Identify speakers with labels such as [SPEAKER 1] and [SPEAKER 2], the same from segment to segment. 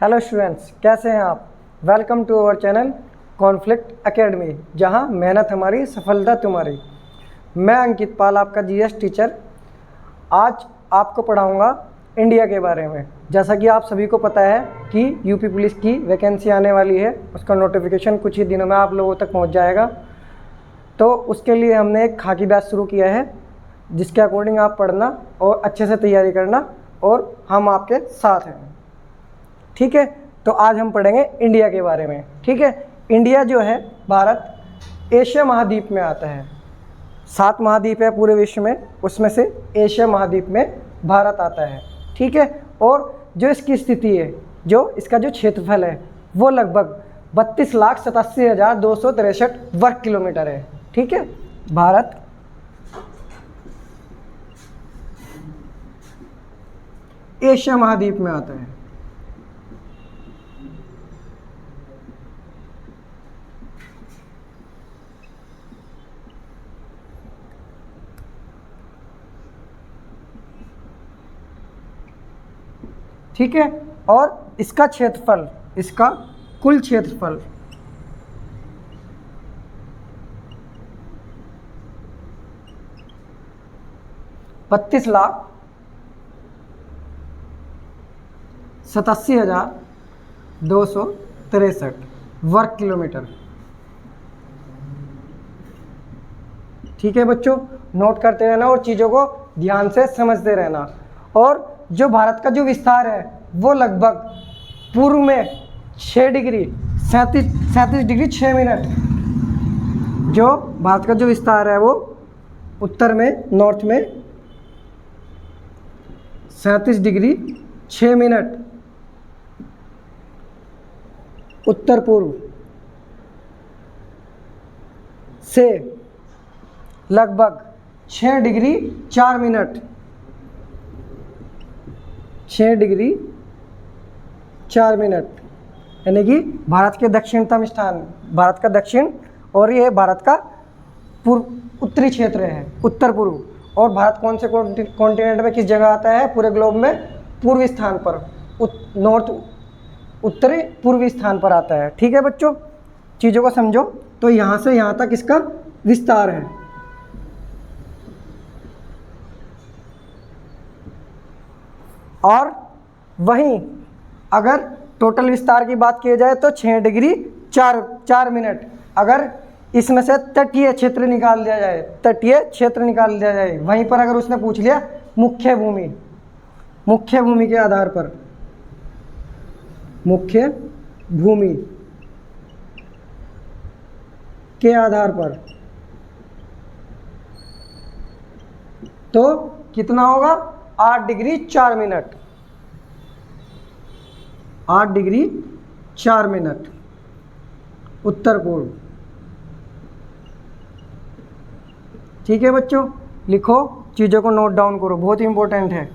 [SPEAKER 1] Hello students, कैसे हैं आप। Welcome to our channel conflict academy, जहां मेहनत हमारी सफलता तुम्हारी। मैं अंकित पाल, आपका जीएस टीचर। आज आपको पढ़ाऊंगा इंडिया के बारे में। जैसा कि आप सभी को पता है कि यूपी पुलिस की वैकेंसी आने वाली है, उसका नोटिफिकेशन कुछ ही दिनों में आप लोगों तक पहुंच जाएगा। तो उसके लिए हमने एक खाकी बैच शुरू किया है, जिसके अकॉर्डिंग आप पढ़ना और अच्छे से तैयारी करना, और हम आपके साथ हैं। ठीक है, तो आज हम पढ़ेंगे इंडिया के बारे में। ठीक है, इंडिया जो है भारत एशिया महाद्वीप में आता है। 7 महाद्वीप है पूरे विश्व में, उसमें से एशिया महाद्वीप में भारत आता है। ठीक है, और जो इसकी स्थिति है, जो इसका जो क्षेत्रफल है, वो लगभग 32,87,263 वर्ग किलोमीटर है। ठीक है, भारत एशिया महाद्वीप में आता है। ठीक है, और इसका क्षेत्रफल, इसका कुल क्षेत्रफल 32,87,263 वर्ग किलोमीटर। ठीक है बच्चों, नोट करते रहना और चीज़ों को ध्यान से समझते रहना। और जो भारत का जो विस्तार है, वो लगभग पूर्व में 6 डिग्री 37 डिग्री 6 मिनट। जो भारत का जो विस्तार है, वो उत्तर में, नॉर्थ में 37 डिग्री 6 मिनट, उत्तर पूर्व से लगभग 6 डिग्री 4 मिनट, 6 डिग्री 4 मिनट, यानी कि भारत के दक्षिणतम स्थान, भारत का दक्षिण, और ये भारत का पूर्व उत्तरी क्षेत्र है, उत्तर पूर्व। और भारत कौन से कॉन्टिनेंट में किस जगह आता है पूरे ग्लोब में? पूर्वी स्थान पर, नॉर्थ उत्तरी पूर्वी स्थान पर आता है। ठीक है बच्चों, चीज़ों को समझो। तो यहाँ से यहाँ तक इसका विस्तार है। और वहीं अगर टोटल विस्तार की बात की जाए तो 6 डिग्री 4 मिनट। अगर इसमें से तटीय क्षेत्र निकाल दिया जाए, तटीय क्षेत्र निकाल दिया जाए, वहीं पर अगर उसने पूछ लिया मुख्य भूमि, मुख्य भूमि के आधार पर, मुख्य भूमि के आधार पर, तो कितना होगा? 8 डिग्री 4 मिनट, 8 डिग्री 4 मिनट, उत्तर पूर्व। ठीक है बच्चों, लिखो, चीज़ों को नोट डाउन करो, बहुत इंपॉर्टेंट है।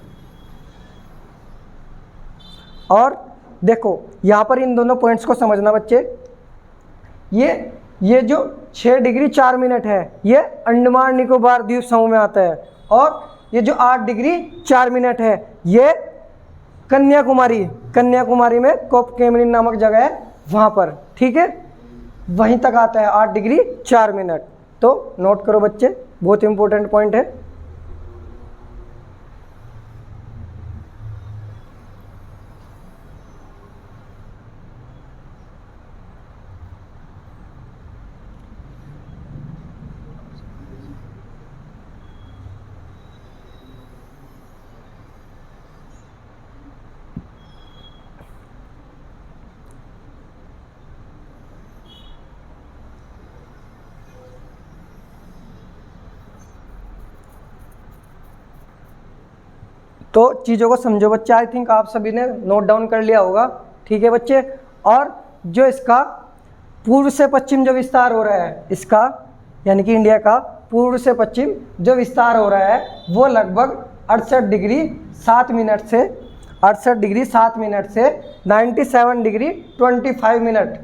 [SPEAKER 1] और देखो यहाँ पर इन दोनों पॉइंट्स को समझना बच्चे। ये जो 6 डिग्री 4 मिनट है, ये अंडमान निकोबार द्वीप समूह में आता है। और ये जो 8 डिग्री 4 मिनट है, ये कन्याकुमारी में कोप कैमरिन नामक जगह है, वहाँ पर। ठीक है, वहीं तक आता है 8 डिग्री 4 मिनट। तो नोट करो बच्चे, बहुत इंपॉर्टेंट पॉइंट है। तो चीज़ों को समझो बच्चे। आई थिंक आप सभी ने नोट डाउन कर लिया होगा। ठीक है बच्चे, और जो इसका पूर्व से पश्चिम जो विस्तार हो रहा है, इसका यानी कि इंडिया का पूर्व से पश्चिम जो विस्तार हो रहा है, वो लगभग 68 डिग्री 7 मिनट से 68 डिग्री 7 मिनट से 97 डिग्री 25 मिनट।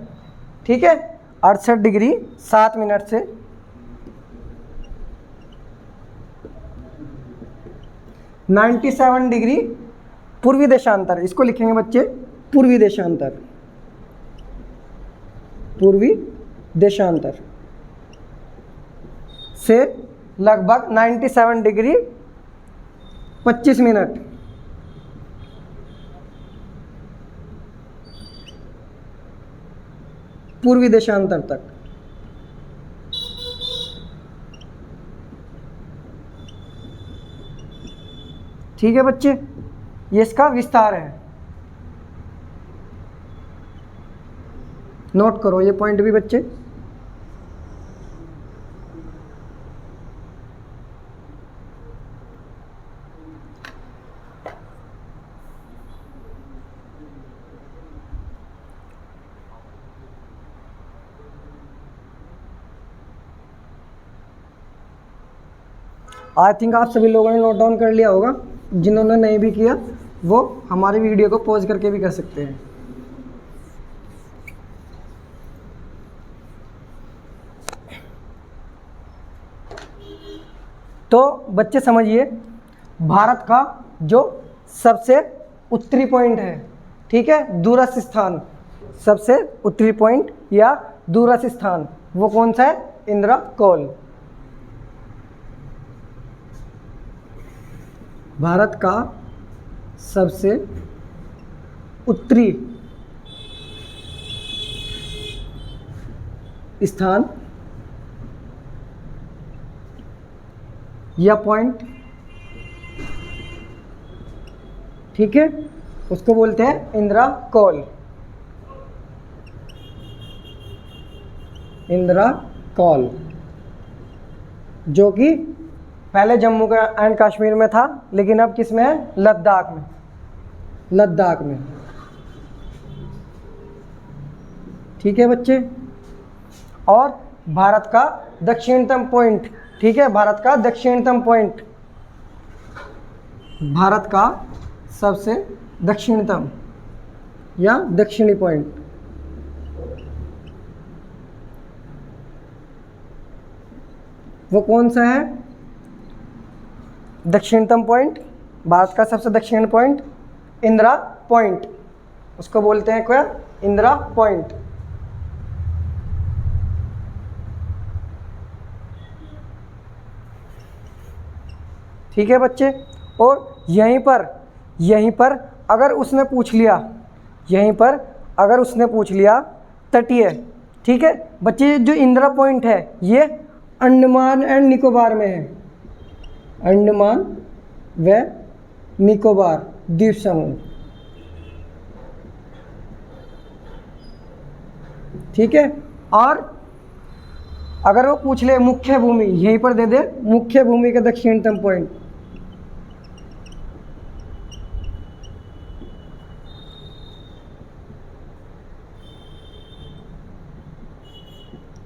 [SPEAKER 1] ठीक है, 68 डिग्री 7 मिनट से 97 डिग्री पूर्वी देशांतर, इसको लिखेंगे बच्चे पूर्वी देशांतर, पूर्वी देशांतर से लगभग 97 डिग्री 25 मिनट। पूर्वी देशांतर तक। ठीक है बच्चे, ये इसका विस्तार है। नोट करो ये पॉइंट भी बच्चे। आई थिंक आप सभी लोगों ने नोट डाउन कर लिया होगा। जिन्होंने नहीं भी किया वो हमारी वीडियो को पॉज करके भी कर सकते हैं। तो बच्चे समझिए, भारत का जो सबसे उत्तरी पॉइंट है, ठीक है, दूरस्थ स्थान, सबसे उत्तरी पॉइंट या दूरस्थ स्थान वो कौन सा है? इंद्रकोल। भारत का सबसे उत्तरी स्थान या पॉइंट, ठीक है, उसको बोलते हैं इंद्रकोल। इंद्रकोल जो कि पहले जम्मू का एंड कश्मीर में था, लेकिन अब किस में है? लद्दाख में। लद्दाख में, ठीक है बच्चे। और भारत का दक्षिणतम पॉइंट, ठीक है, भारत का दक्षिणतम पॉइंट, भारत का सबसे दक्षिणतम या दक्षिणी पॉइंट, वो कौन सा है? दक्षिणतम पॉइंट, भारत का सबसे दक्षिण पॉइंट इंदिरा पॉइंट, उसको बोलते हैं क्या? इंदिरा पॉइंट। ठीक है बच्चे। और यहीं पर अगर उसने पूछ लिया, यहीं पर अगर उसने पूछ लिया तटीय, ठीक है बच्चे, जो इंदिरा पॉइंट है ये अंडमान एंड निकोबार में है। अंडमान व निकोबार द्वीप समूह, ठीक है। और अगर वो पूछ ले मुख्य भूमि, यहीं पर दे दे मुख्य भूमि का दक्षिणतम पॉइंट,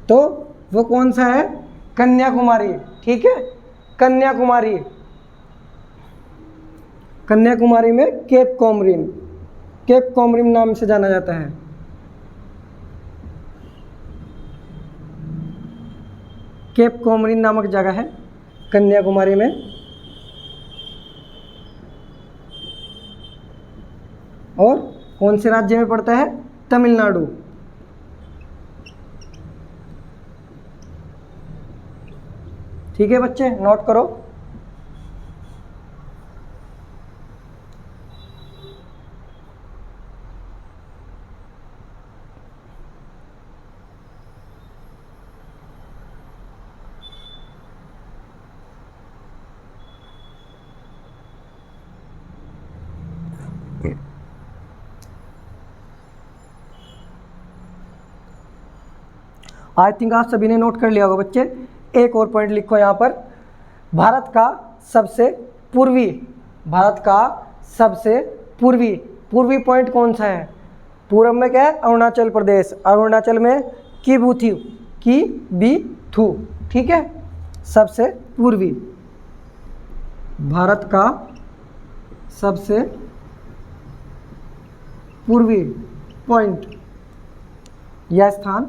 [SPEAKER 1] तो वो कौन सा है? कन्याकुमारी, ठीक है, कन्याकुमारी। कन्याकुमारी में केप कोमरिन, केप कोमरिन नाम से जाना जाता है। केप कोमरिन नामक जगह है कन्याकुमारी में। और कौन से राज्य में पड़ता है? तमिलनाडु। ठीक है बच्चे, नोट करो। आई थिंक आप सभी ने नोट कर लिया होगा बच्चे। एक और पॉइंट लिखो यहाँ पर, भारत का सबसे पूर्वी, भारत का सबसे पूर्वी, पूर्वी पॉइंट कौन सा है? पूर्व में क्या है? अरुणाचल प्रदेश। अरुणाचल में किबुथु, किबुथु, ठीक है, सबसे पूर्वी। भारत का सबसे पूर्वी पॉइंट यह स्थान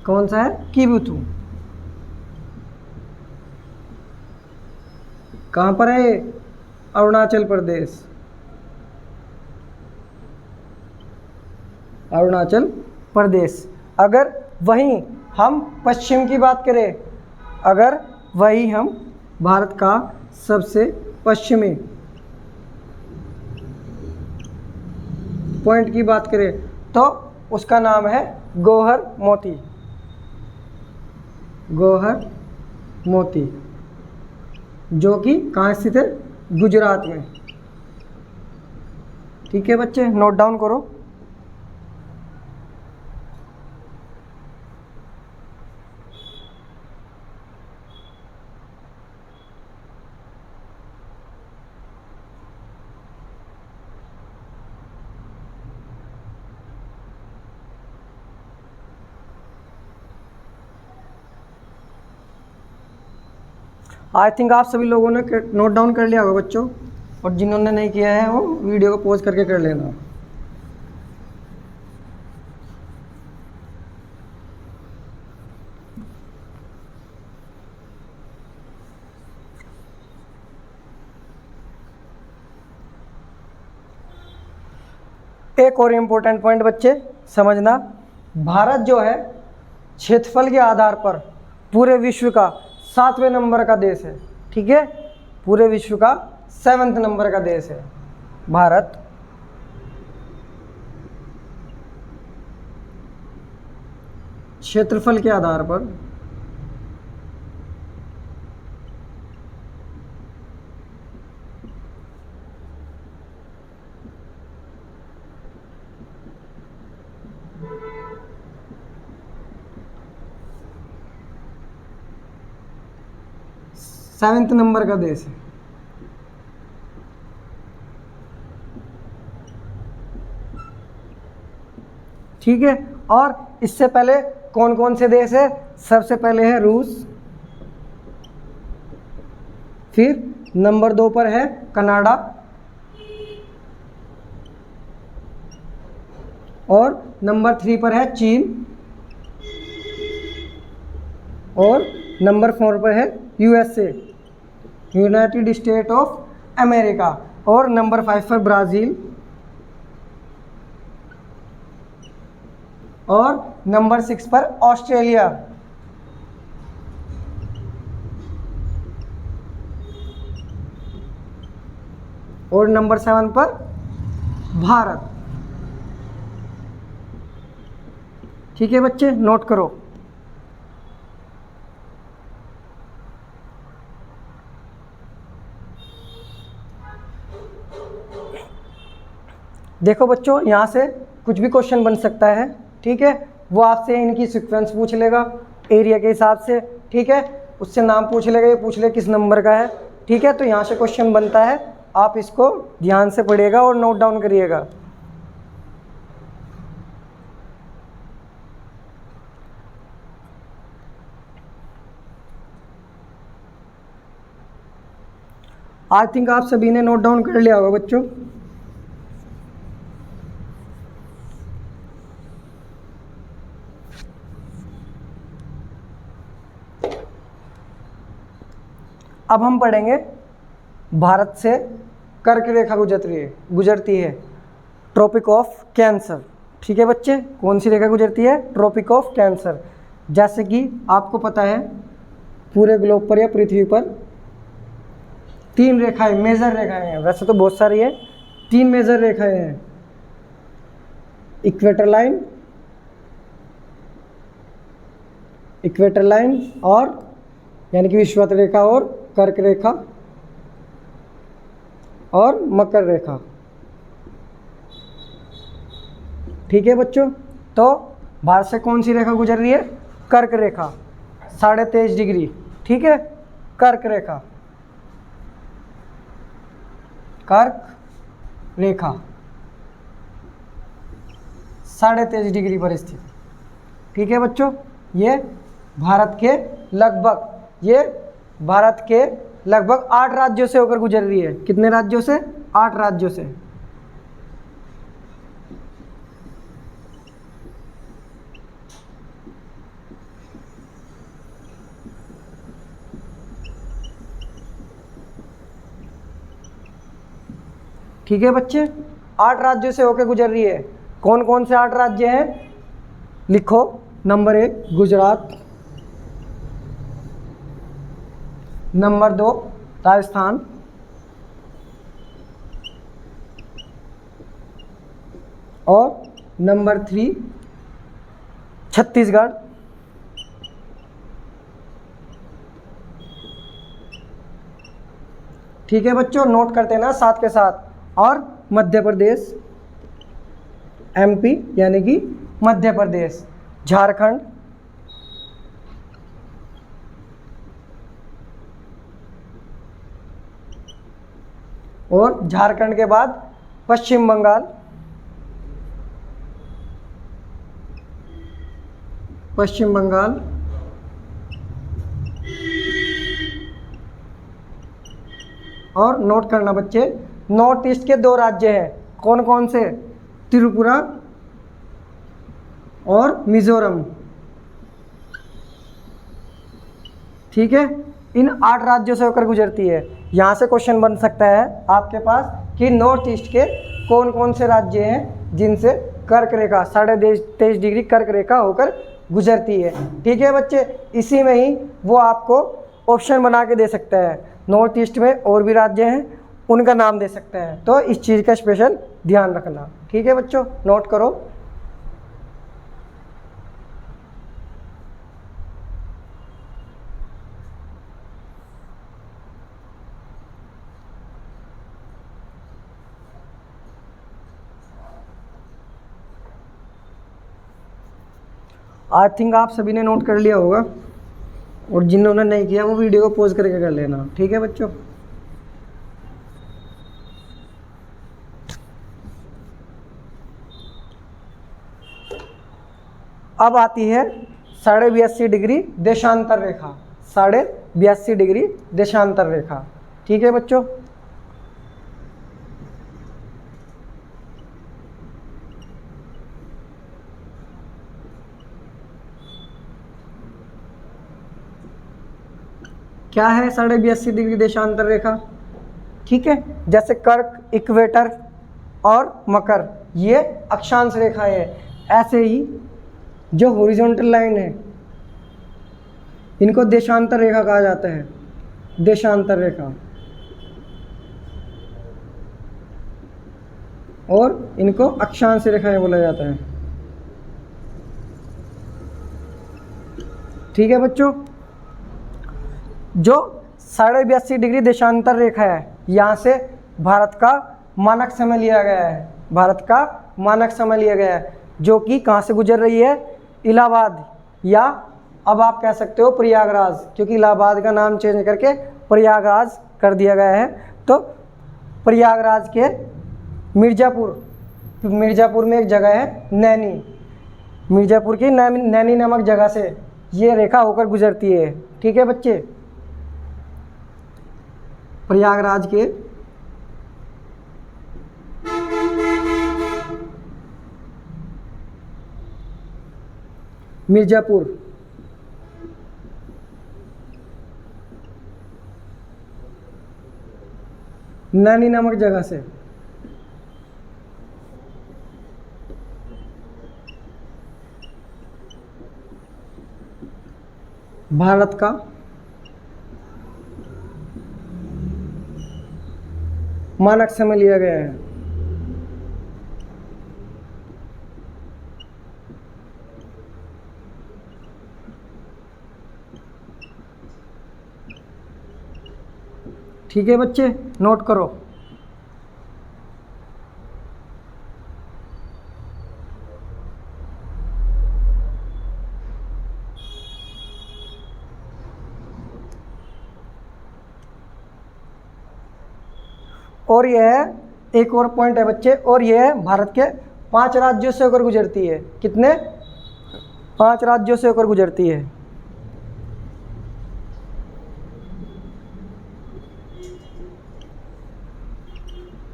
[SPEAKER 1] कौन सा है? किबुथु। कहाँ पर है? अरुणाचल प्रदेश, अरुणाचल प्रदेश। अगर वहीं हम पश्चिम की बात करें, अगर वही हम भारत का सबसे पश्चिमी पॉइंट की बात करें तो उसका नाम है गौहर मोती, गौहर मोती, जो कि कहाँ स्थित है? गुजरात में। ठीक है बच्चे, नोट डाउन करो। आई थिंक आप सभी लोगों ने नोट डाउन कर लिया होगा बच्चों, और जिन्होंने नहीं किया है वो वीडियो को पॉज करके कर लेना। एक और इम्पोर्टेंट पॉइंट बच्चे समझना, भारत जो है क्षेत्रफल के आधार पर पूरे विश्व का 7वें नंबर का देश है। ठीक है, पूरे विश्व का 7वें नंबर का देश है भारत। क्षेत्रफल के आधार पर सेवेंथ नंबर का देश है। ठीक है, और इससे पहले कौन कौन से देश है? सबसे पहले है रूस, फिर नंबर 2 पर है कनाडा, और नंबर 3 पर है चीन, और नंबर 4 पर है USA, United state of America, और नंबर 5 पर ब्राज़ील, और नंबर 6 पर ऑस्ट्रेलिया, और नंबर 7 पर भारत। ठीक है बच्चे, नोट करो। देखो बच्चों, यहाँ से कुछ भी क्वेश्चन बन सकता है। ठीक है, वो आपसे इनकी सीक्वेंस पूछ लेगा एरिया के हिसाब से। ठीक है, उससे नाम पूछ लेगा, ये पूछ ले किस नंबर का है। ठीक है, तो यहाँ से क्वेश्चन बनता है, आप इसको ध्यान से पढ़िएगा और नोट डाउन करिएगा। आई थिंक आप सभी ने नोट डाउन कर लिया होगा बच्चों। अब हम पढ़ेंगे भारत से कर्क रेखा गुजरती है ट्रॉपिक ऑफ कैंसर। ठीक है बच्चे, कौन सी रेखा गुजरती है? Tropic of cancer. जैसे कि आपको पता है पूरे ग्लोब पर या पृथ्वी पर 3 रेखाएं, मेजर रेखाएं हैं। वैसे तो बहुत सारी है, 3 मेजर रेखाएं हैं, इक्वेटर लाइन और यानी कि विषुवत रेखा, और कर्क रेखा, और मकर रेखा। ठीक है बच्चों, तो भारत से कौन सी रेखा गुजर रही है? कर्क रेखा, 23.5 डिग्री। ठीक है, कर्क रेखा, कर्क रेखा 23.5 डिग्री पर स्थित। ठीक है बच्चों, ये भारत के लगभग 8 राज्यों से होकर गुजर रही है। कितने राज्यों से? 8 राज्यों से। ठीक है बच्चे, 8 राज्यों से होकर गुजर रही है। कौन कौन से 8 राज्य हैं? लिखो। नंबर 1 गुजरात, नंबर 2 राजस्थान, और नंबर 3 छत्तीसगढ़, ठीक है बच्चों, नोट करते हैं ना साथ के साथ। और मध्य प्रदेश, एमपी यानी कि मध्य प्रदेश, झारखंड, और झारखंड के बाद पश्चिम बंगाल, पश्चिम बंगाल, और नोट करना बच्चे, नॉर्थ ईस्ट के 2 राज्य हैं। कौन कौन से? त्रिपुरा और मिजोरम, ठीक है। इन 8 राज्यों से होकर गुजरती है। यहाँ से क्वेश्चन बन सकता है आपके पास कि नॉर्थ ईस्ट के कौन कौन से राज्य हैं जिनसे कर्क रेखा 23.5 डिग्री कर्क रेखा होकर गुजरती है। ठीक है बच्चे, इसी में ही वो आपको ऑप्शन बना के दे सकता है। नॉर्थ ईस्ट में और भी राज्य हैं, उनका नाम दे सकते हैं, तो इस चीज़ का स्पेशल ध्यान रखना। ठीक है बच्चों, नोट करो। आई थिंक आप सभी ने नोट कर लिया होगा, और जिन्होंने नहीं किया वो वीडियो को पॉज करके कर लेना। ठीक है बच्चों, अब आती है 82.5 डिग्री देशांतर रेखा। 82.5 डिग्री देशांतर रेखा। ठीक है बच्चों, क्या है 82.5 डिग्री देशांतर रेखा? ठीक है, जैसे कर्क, इक्वेटर और मकर ये अक्षांश रेखाएं हैं, ऐसे ही जो हॉरिजॉन्टल लाइन है इनको देशांतर रेखा कहा जाता है। देशांतर रेखा, और इनको अक्षांश रेखाएं बोला जाता है। ठीक है बच्चों, जो 82.5 डिग्री देशांतर रेखा है, यहाँ से भारत का मानक समय लिया गया है। भारत का मानक समय लिया गया है, जो कि कहाँ से गुजर रही है? इलाहाबाद, या अब आप कह सकते हो प्रयागराज, क्योंकि इलाहाबाद का नाम चेंज करके प्रयागराज कर दिया गया है। तो प्रयागराज के मिर्ज़ापुर में एक जगह है नैनी, मिर्ज़ापुर की नैनी नामक जगह से ये रेखा होकर गुजरती है। ठीक है बच्चे, प्रयागराज के मिर्ज़ापुर, नैनी नामक जगह से भारत का मानक समय लिया गया है। ठीक है बच्चे, नोट करो। और यह है एक और पॉइंट है बच्चे, और यह है भारत के 5 राज्यों से होकर गुजरती है। कितने? 5 राज्यों से होकर गुजरती है।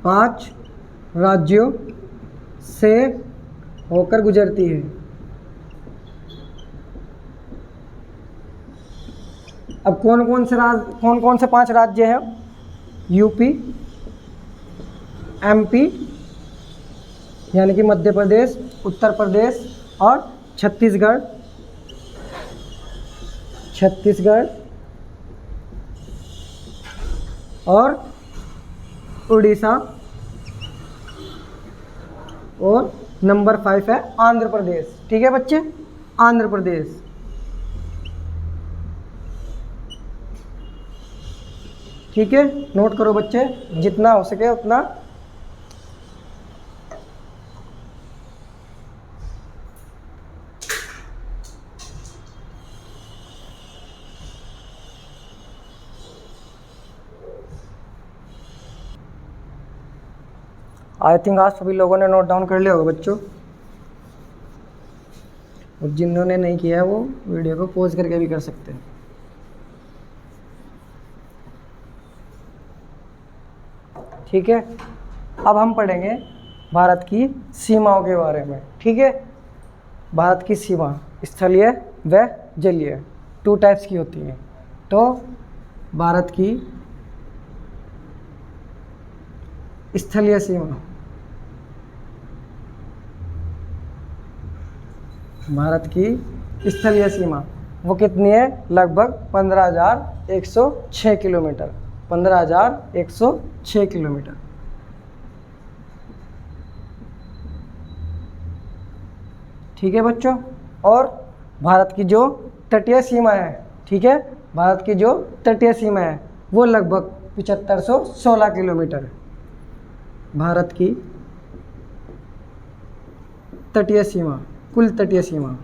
[SPEAKER 1] पांच राज्यों से होकर गुजरती है। अब कौन कौन से 5 राज्य हैं? यूपी, MP यानी कि मध्य प्रदेश, उत्तर प्रदेश और छत्तीसगढ़ और उड़ीसा, और नंबर 5 है आंध्र प्रदेश। ठीक है बच्चे, आंध्र प्रदेश। ठीक है, नोट करो बच्चे जितना हो सके उतना। आई थिंक आज सभी लोगों ने नोट डाउन कर लिया होगा बच्चों, और जिन्होंने नहीं किया है वो वीडियो को पॉज करके भी कर सकते हैं। ठीक है, अब हम पढ़ेंगे भारत की सीमाओं के बारे में। ठीक है, भारत की सीमा स्थलीय व जलीय 2 टाइप्स की होती हैं। तो भारत की स्थलीय सीमा, भारत की स्थलीय सीमा वो कितनी है? लगभग 15,106 किलोमीटर। 15,106 किलोमीटर। ठीक है बच्चों, और भारत की जो तटीय सीमा है, ठीक है, भारत की जो तटीय सीमा है वो लगभग 7516 किलोमीटर। भारत की तटीय सीमा, कुल तटीय सीमा,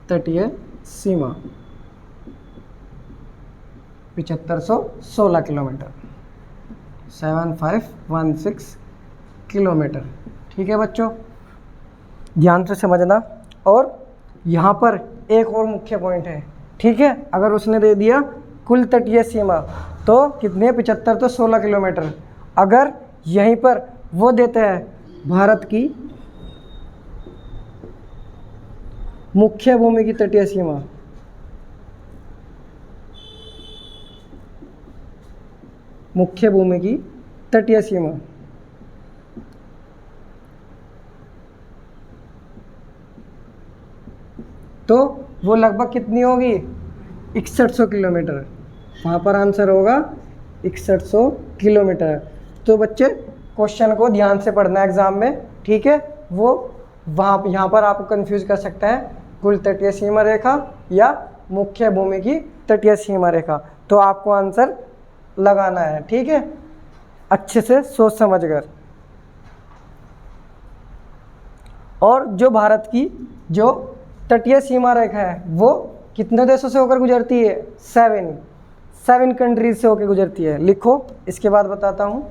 [SPEAKER 1] तटीय सीमा 7516 किलोमीटर, 7516 किलोमीटर। ठीक है बच्चों, ध्यान से समझना। और यहाँ पर एक और मुख्य पॉइंट है। ठीक है, अगर उसने दे दिया कुल तटीय सीमा तो कितने? 75 तो 16 किलोमीटर। अगर यहीं पर वो देते हैं भारत की मुख्य भूमि की तटीय सीमा, मुख्य भूमि की तटीय सीमा, तो वो लगभग कितनी होगी? 6100 किलोमीटर। वहाँ पर आंसर होगा 6100 किलोमीटर। तो बच्चे क्वेश्चन को ध्यान से पढ़ना एग्जाम में। ठीक है, वो वहाँ यहाँ पर आपको कंफ्यूज कर सकता है कुल तटीय सीमा रेखा या मुख्य भूमि की तटीय सीमा रेखा। तो आपको आंसर लगाना है। ठीक है, अच्छे से सोच समझ कर। और जो भारत की जो तटीय सीमा रेखा है वो कितने देशों से होकर गुजरती है? 7 कंट्रीज से होकर गुजरती है। लिखो, इसके बाद बताता हूं।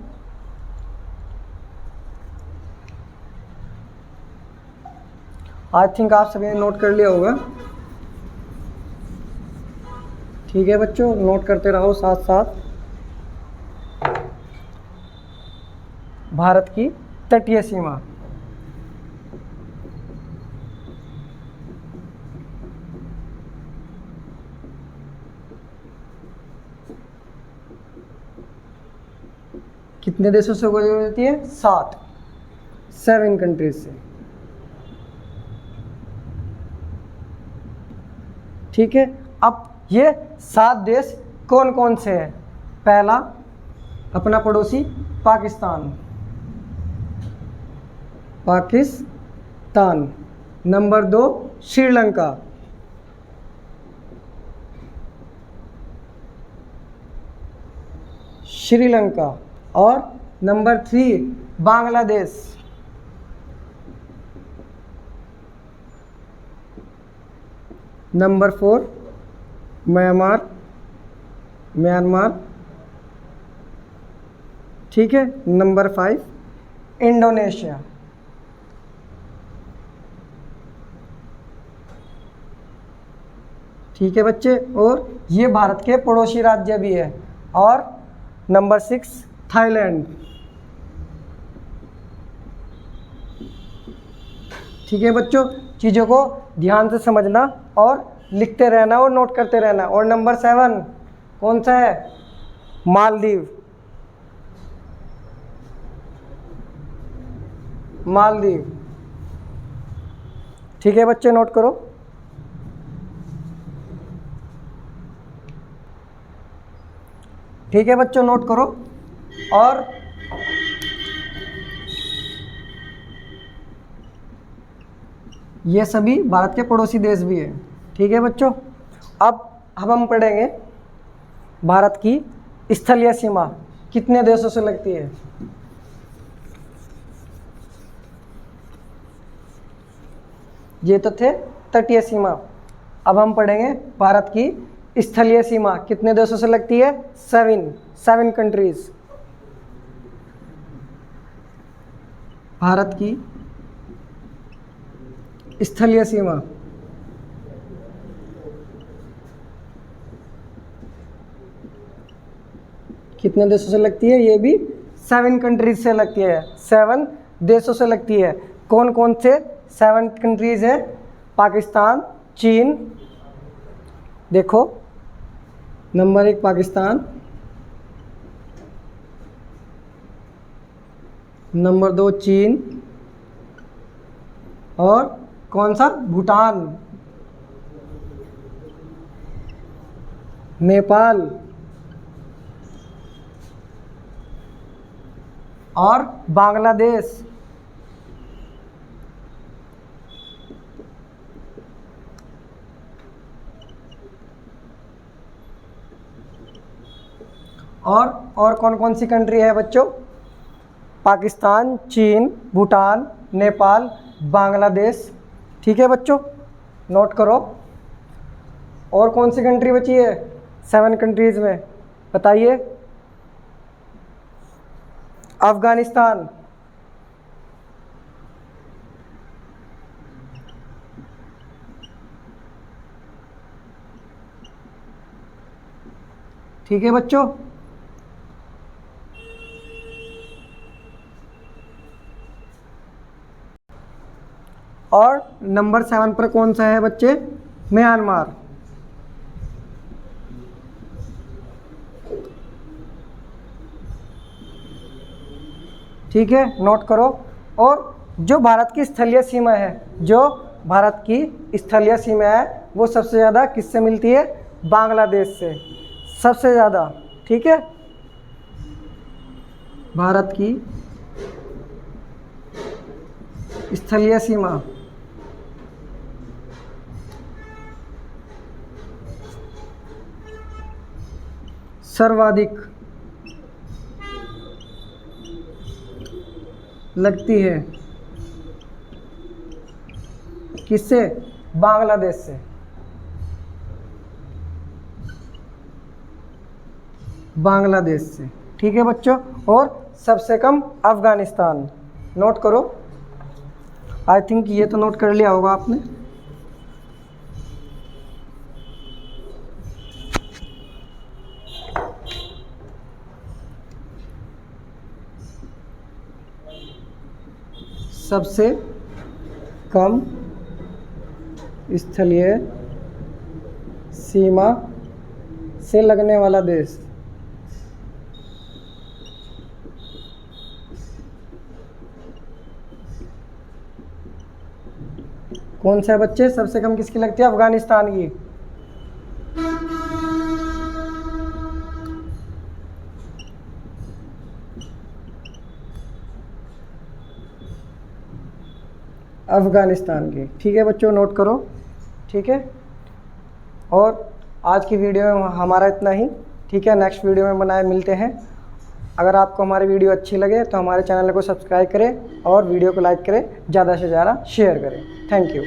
[SPEAKER 1] आई थिंक आप सभी ने नोट कर लिया होगा। ठीक है बच्चों, नोट करते रहो साथ साथ। भारत की तटीय सीमा, कितने देशों से गुजरती है? 7 कंट्रीज से। ठीक है, अब ये 7 देश कौन कौन से हैं? पहला अपना पड़ोसी पाकिस्तान, नंबर 2 श्रीलंका, और नंबर 3 बांग्लादेश, नंबर 4 म्यांमार, ठीक है, नंबर 5 इंडोनेशिया। ठीक है बच्चे, और ये भारत के पड़ोसी राज्य भी है। और नंबर 6 थाईलैंड। ठीक है बच्चों, चीज़ों को ध्यान से समझना और लिखते रहना और नोट करते रहना। और नंबर 7 कौन सा है? मालदीव। मालदीव। ठीक है बच्चे, नोट करो। ठीक है बच्चों, नोट करो। और ये सभी भारत के पड़ोसी देश भी हैं। ठीक है बच्चों, अब हम पढ़ेंगे भारत की स्थलीय सीमा कितने देशों से लगती है। ये तो थे तटीय सीमा। अब हम पढ़ेंगे भारत की स्थलीय सीमा कितने देशों से लगती है। 7 कंट्रीज। भारत की स्थलीय सीमा कितने देशों से लगती है। ये भी 7 कंट्रीज से लगती है। 7 देशों से लगती है। कौन कौन से 7 कंट्रीज है? पाकिस्तान, चीन, देखो नंबर 1 पाकिस्तान, नंबर 2 चीन, और कौन सा? भूटान, नेपाल और बांग्लादेश। और कौन कौन सी कंट्री है बच्चों? पाकिस्तान, चीन, भूटान, नेपाल, बांग्लादेश। ठीक है बच्चों, नोट करो। और कौन सी कंट्री बची है 7 कंट्रीज में? बताइए। अफगानिस्तान, ठीक है बच्चों। और नंबर 7 पर कौन सा है बच्चे? म्यांमार। ठीक है, नोट करो। और जो भारत की स्थलीय सीमा है, जो भारत की स्थलीय सीमा है, वो सबसे ज़्यादा किससे मिलती है? बांग्लादेश से सबसे ज़्यादा। ठीक है, भारत की स्थलीय सीमा सर्वाधिक लगती है किससे? बांग्लादेश से। बांग्लादेश से। ठीक है बच्चों। और सबसे कम अफगानिस्तान। नोट करो। आई थिंक ये तो नोट कर लिया होगा आपने। सबसे कम स्थलीय सीमा से लगने वाला देश। कौन सा है बच्चे? सबसे कम किसकी लगती है? अफगानिस्तान की। अफगानिस्तान की। ठीक है बच्चों, नोट करो। ठीक है, और आज की वीडियो में हमारा इतना ही। ठीक है, नेक्स्ट वीडियो में बनाए मिलते हैं। अगर आपको हमारी वीडियो अच्छी लगे तो हमारे चैनल को सब्सक्राइब करें और वीडियो को लाइक करें, ज़्यादा से ज़्यादा शेयर करें। Thank you.